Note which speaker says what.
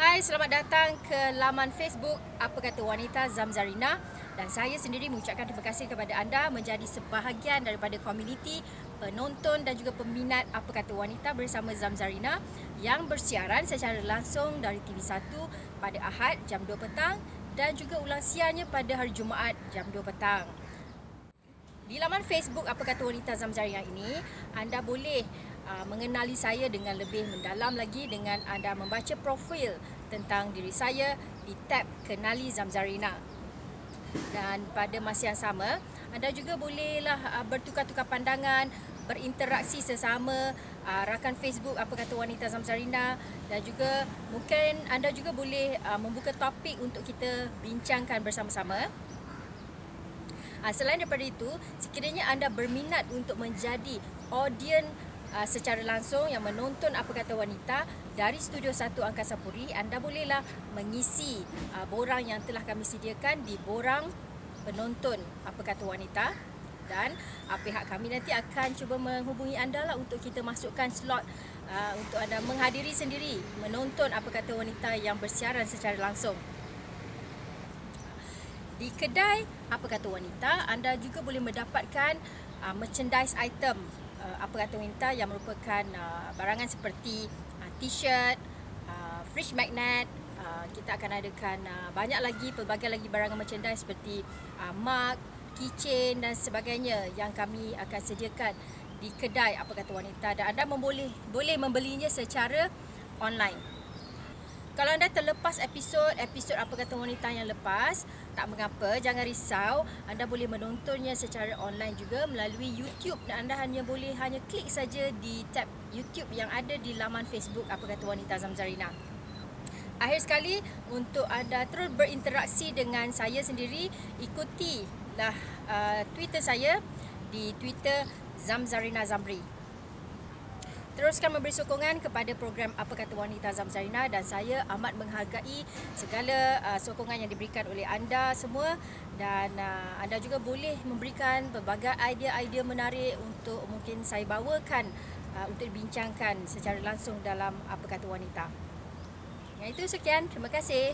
Speaker 1: Hai, selamat datang ke laman Facebook Apa Kata Wanita Zamzarina, dan saya sendiri mengucapkan terima kasih kepada anda menjadi sebahagian daripada komuniti penonton dan juga peminat Apa Kata Wanita bersama Zamzarina yang bersiaran secara langsung dari TV1 pada Ahad jam 2 petang dan juga ulang siarnya pada hari Jumaat jam 2 petang. Di laman Facebook Apa Kata Wanita Zamzarina ini, anda boleh mengenali saya dengan lebih mendalam lagi dengan anda membaca profil tentang diri saya di tab Kenali Zamzarina. Dan pada masa yang sama, anda juga bolehlah bertukar-tukar pandangan, berinteraksi sesama rakan Facebook Apa Kata Wanita Zamzarina, dan juga mungkin anda juga boleh membuka topik untuk kita bincangkan bersama-sama. Selain daripada itu, sekiranya anda berminat untuk menjadi audien secara langsung yang menonton Apa Kata Wanita dari Studio 1 Angkasa Puri, anda bolehlah mengisi borang yang telah kami sediakan di borang penonton Apa Kata Wanita, dan pihak kami nanti akan cuba menghubungi anda lah untuk kita masukkan slot untuk anda menghadiri sendiri menonton Apa Kata Wanita yang bersiaran secara langsung. Di kedai Apa Kata Wanita, anda juga boleh mendapatkan merchandise item Apa Kata Wanita yang merupakan barangan seperti t-shirt, fridge magnet. Kita akan adakan banyak lagi, pelbagai lagi barangan merchandise seperti mug, keychain dan sebagainya yang kami akan sediakan di kedai Apa Kata Wanita, dan anda boleh membelinya secara online. Kalau anda terlepas episod Apa Kata Wanita yang lepas, tak mengapa, jangan risau. Anda boleh menontonnya secara online juga melalui YouTube, dan anda hanya klik saja di tab YouTube yang ada di laman Facebook Apa Kata Wanita Zamzarina. Akhir sekali, untuk anda terus berinteraksi dengan saya sendiri, ikutilah Twitter saya di Twitter Zamzarina Zamri. Teruskan memberi sokongan kepada program Apa Kata Wanita Zamzarina, dan saya amat menghargai segala sokongan yang diberikan oleh anda semua, dan anda juga boleh memberikan pelbagai idea-idea menarik untuk mungkin saya bawakan untuk dibincangkan secara langsung dalam Apa Kata Wanita. Yang itu sekian, terima kasih.